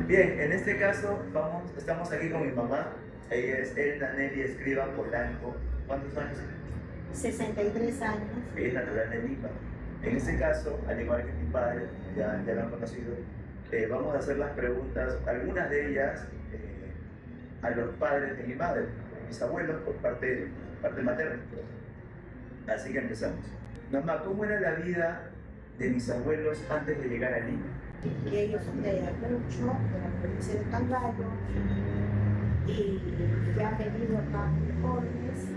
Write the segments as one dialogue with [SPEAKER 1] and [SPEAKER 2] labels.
[SPEAKER 1] Bien, en este caso estamos aquí con mi mamá. Ella es Elda Nelly Escriba Polanco. ¿Cuántos años?
[SPEAKER 2] 63 años.
[SPEAKER 1] Ella es natural de Lima. En este caso, al igual que mi padre, ya lo han conocido, vamos a hacer las preguntas, algunas de ellas a los padres de mi madre, mis abuelos por parte materna. Así que empezamos. Mamá, ¿cómo era la vida de mis abuelos antes de llegar a Lima?
[SPEAKER 2] Y ellos son de Ayacucho, de la provincia de Cangallo, y ya han venido acá muy jóvenes.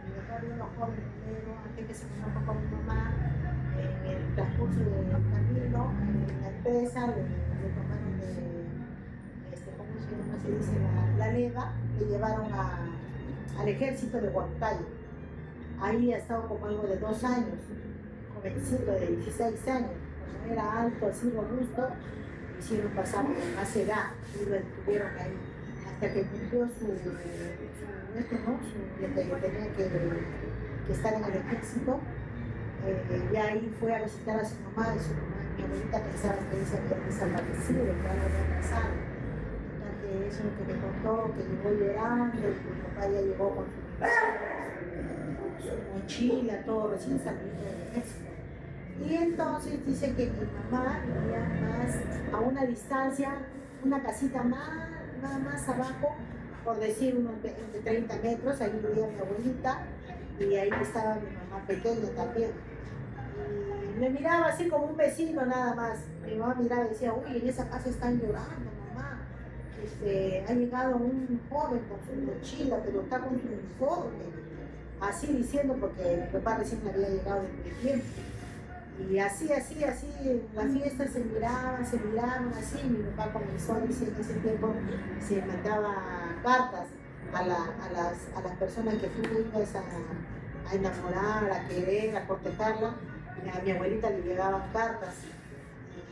[SPEAKER 2] Mi papá vino joven primero, antes que se conozca con mi mamá, en el transcurso del camino, en la empresa, le tomaron ¿cómo se dice? La leva, le llevaron al ejército de Huancayo. Ahí ha estado como algo de 2 años, jovencito de 16 años. Como era alto, así robusto, hicieron pasar con más edad y lo estuvieron ahí hasta que cumplió que tenía que estar en el ejército. Y ahí fue a visitar a su mamá y su mamá, mi abuelita pensaba que él se había desaparecido, que algo había pasado. Entonces eso es lo que me contó, que llegó llorando, y mi papá ya llegó con su mochila, todo recién salido del ejército. Y entonces dice que mi mamá vivía más a una distancia, una casita más abajo, por decir unos 20, 30 metros, ahí vivía mi abuelita y ahí estaba mi mamá pequeña también. Y me miraba así como un vecino nada más. Mi mamá miraba y decía, uy, en esa casa están llorando, mamá. Ha llegado un joven con su mochila, pero está con su uniforme. Así diciendo, porque mi papá recién había llegado de tiempo. Y así, las fiestas se miraban, así. Mi papá comenzó, dice, en ese tiempo se mandaba cartas a las personas que tú ibas a enamorar, a querer, a cortejarla. A mi abuelita le llegaban cartas.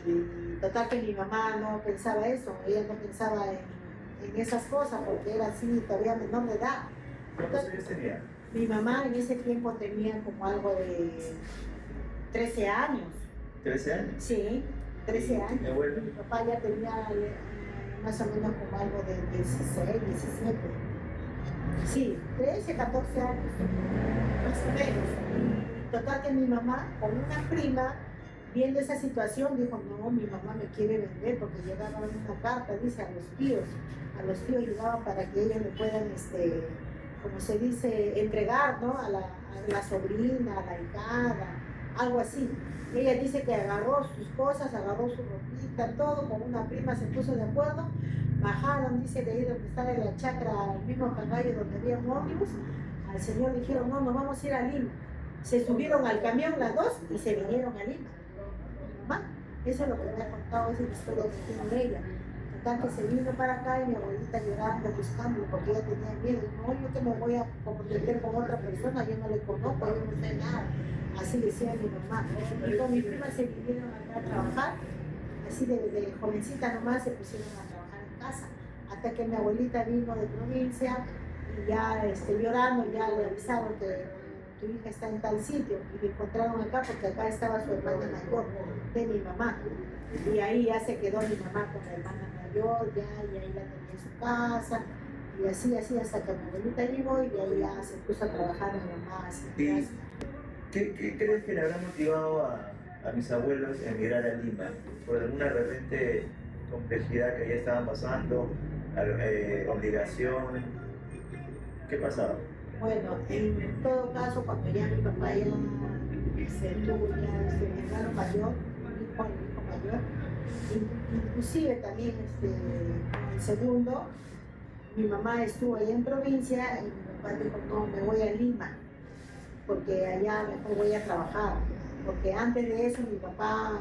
[SPEAKER 2] Y total que mi mamá no pensaba eso, ella no pensaba en esas cosas porque era así, todavía menor de edad.
[SPEAKER 1] ¿Cuántos años tenía?
[SPEAKER 2] Mi mamá en ese tiempo tenía como algo de 13 años.
[SPEAKER 1] ¿13 años?
[SPEAKER 2] Sí, 13 años.
[SPEAKER 1] ¿Mi abuelo?
[SPEAKER 2] Mi papá ya tenía más o menos como algo de 16, 17. Sí, 13, 14 años, más o menos. Y total que mi mamá, con una prima, viendo esa situación, dijo, no, mi mamá me quiere vender, porque llegaba una carta, dice, a los tíos llegaban para que ellos le puedan, como se dice, entregar, ¿no? A la sobrina, a la hijada, algo así. Y ella dice que agarró sus cosas, agarró su ropita, todo, con una prima se puso de acuerdo, bajaron, dice, de ahí donde estaba en la chacra, el mismo Cangallo donde había un ómnibus, al señor dijeron, no, nos vamos a ir a Lima. Se subieron al camión las dos y se vinieron a Lima. Mamá, eso es lo que me ha contado, esa es la historia que tiene ella. Total que se vino para acá y mi abuelita llorando, buscando, porque ella tenía miedo. No, yo que me voy a comprometer con otra persona, yo no le conozco, yo no sé nada. Así decía mi mamá. Y con mi prima se vinieron acá a trabajar, así de jovencita nomás se pusieron a trabajar en casa. Hasta que mi abuelita vino de provincia y ya llorando, ya le avisaron que tu hija está en tal sitio, y me encontraron acá porque acá estaba su hermana mayor de mi mamá, y ahí ya se quedó mi mamá con la hermana mayor, ya, y ahí la tenía en su casa, y así hasta que mi abuelita llegó y de ahí ya se puso a trabajar mi mamá.
[SPEAKER 1] ¿Y qué crees que le habrá motivado a mis abuelos a emigrar a Lima? ¿Por alguna de repente complejidad que ya estaban pasando? ¿Obligación? ¿Qué pasaba?
[SPEAKER 2] Bueno, en todo caso, cuando ya mi papá ya se tuvo ya mi hermano mayor, mi hijo mayor, inclusive también el segundo, mi mamá estuvo allá en provincia y mi papá dijo, no, me voy a Lima, porque allá mejor voy a trabajar. Porque antes de eso mi papá,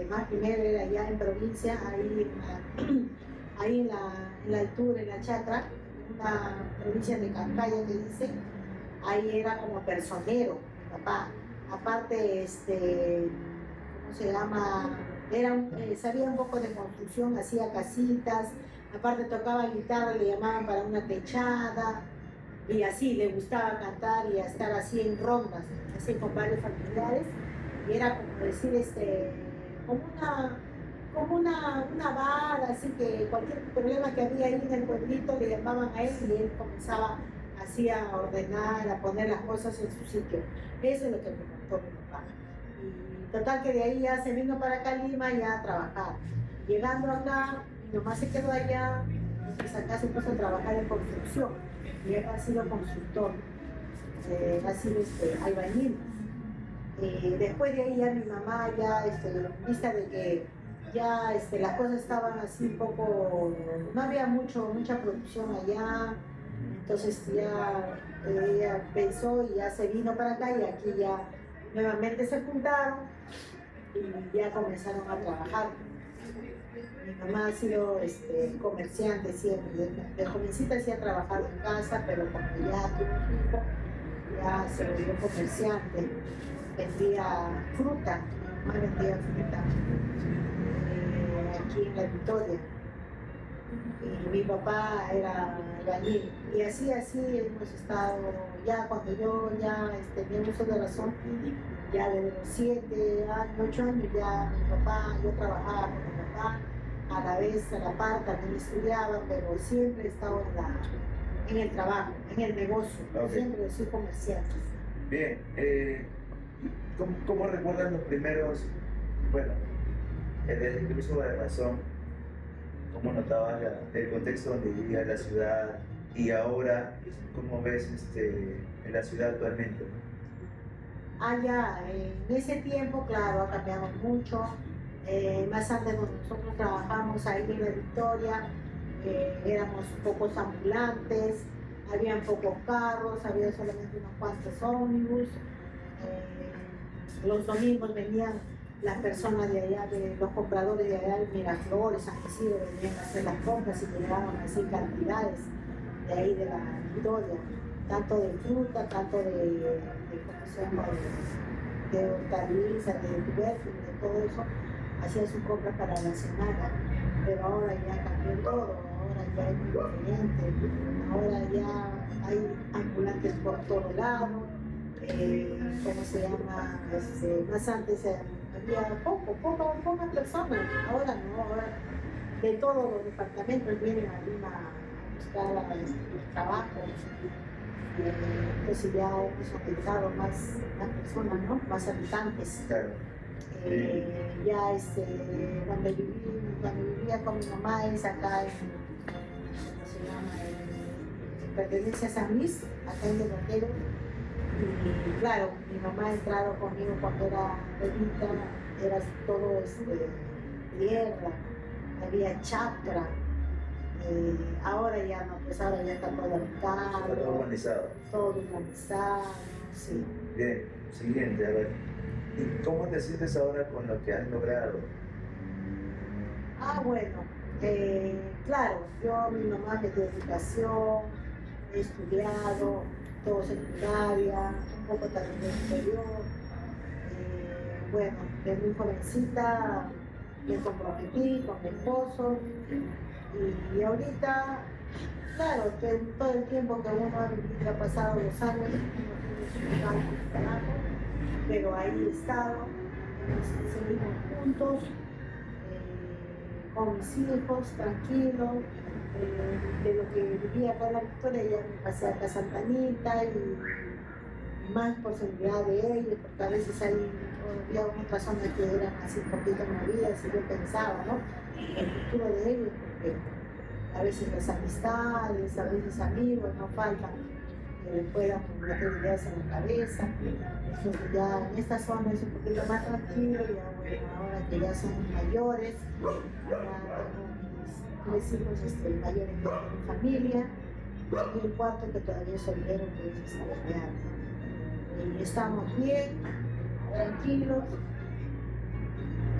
[SPEAKER 2] más primero era allá en provincia, ahí en la altura, en la chacra, una provincia de Cancaya que dice, ahí era como personero, mi papá. Aparte, ¿cómo se llama? Sabía un poco de construcción, hacía casitas, aparte tocaba guitarra, le llamaban para una techada, y así, le gustaba cantar y estar así en rondas, así con varios familiares, y era como decir, como una bar, así que cualquier problema que había ahí en el pueblito le llamaban a él y él comenzaba así a ordenar, a poner las cosas en su sitio. Eso es lo que me contó mi papá. Y total que de ahí ya se vino para acá a Lima ya a trabajar. Llegando acá, mi mamá se quedó allá, entonces acá se puso a trabajar en construcción. Y él ha sido constructor, ha sido albañil. Después de ahí ya mi mamá ya, vista de que ya las cosas estaban así un poco, no había mucha producción allá, entonces ya ella pensó y ya se vino para acá y aquí ya nuevamente se juntaron y ya comenzaron a trabajar. Mi mamá ha sido comerciante siempre, de jovencita sí ha trabajado en casa, pero cuando ya tuvo un hijo, ya se volvió comerciante, vendía fruta, mi mamá vendía fruta aquí en La Victoria. Y mi papá era albañil. Y así hemos estado, ya cuando yo ya tenía uso de razón, ya desde los 7 años, 8 años, ya mi papá, yo trabajaba con mi papá, a la vez, a la par, también estudiaba, pero siempre he estado en el trabajo, en el negocio, siempre soy comerciante.
[SPEAKER 1] Bien, ¿cómo recuerdas los primeros, bueno, desde el uso de razón, cómo notabas el contexto donde vivías, la ciudad, y ahora, cómo ves en la ciudad actualmente?
[SPEAKER 2] Ya, en ese tiempo, claro, ha cambiado mucho. Más antes donde nosotros trabajamos ahí en La Victoria, éramos pocos ambulantes, habían pocos carros, había solamente unos cuantos ómnibus. Los domingos venían las personas de allá, los compradores de allá de Miraflores, San Isidro, venían a hacer las compras y llegaban así cantidades de ahí de La Victoria, tanto de fruta, tanto ¿cómo se llama? De hortalizas, de tubérculos, de todo eso, hacían sus compras para la semana, pero ahora ya cambió todo, ahora ya es muy diferente, ahora ya hay ambulantes por todo lado, ¿cómo se llama? Más antes había pocas personas, ahora no, ahora de todos los departamentos vienen a Lima a buscar trabajo. Entonces ya hemos aumentado más personas, ¿no? Más habitantes.
[SPEAKER 1] Claro.
[SPEAKER 2] Ya cuando vivía con mi mamá es acá ¿cómo se llama? Pertenece a San Luis, acá en el hotel. Y claro, mi mamá ha entrado conmigo cuando era bebita, era todo tierra, había chacra. Ahora ya no, pues ahora ya está todo habitado.
[SPEAKER 1] Todo urbanizado.
[SPEAKER 2] Todo urbanizado, sí.
[SPEAKER 1] Bien, siguiente, a ver. ¿Y cómo te sientes ahora con lo que has logrado?
[SPEAKER 2] Bueno, claro, yo, mi mamá me dio educación, he estudiado, todo secundaria, un poco también de superior. Bueno, de muy jovencita me comprometí con mi esposo y ahorita, claro, todo el tiempo que uno ha pasado los años, uno tiene su trabajo, pero ahí he estado, seguimos juntos, con mis hijos, tranquilos. De lo que vivía acá en La Victoria, ya me pasé acá a Santa Anita y más por seguridad de ellos, porque a veces había otras zonas que eran así un poquito movidas y yo pensaba, ¿no? El futuro de ellos, porque a veces las amistades, a veces amigos no faltan que les puedan meter ideas en la cabeza. Entonces ya en esta zona es un poquito más tranquilo, ya bueno, ahora que ya son mayores, ya tengo mis 3 hijos mayores de mi familia y el cuarto que todavía es soltero, que es familiar. Y estamos bien, tranquilos.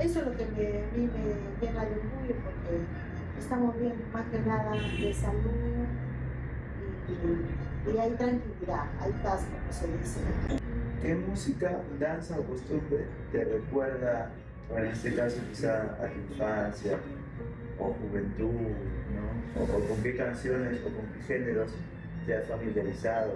[SPEAKER 2] Eso es lo que a mí me llena de orgullo, porque estamos bien, más que nada de salud y hay tranquilidad, hay paz, como se dice.
[SPEAKER 1] ¿Qué música, danza o costumbre te recuerda, o en este caso quizá a tu infancia o juventud, ¿no? O con qué canciones o con qué géneros te has familiarizado?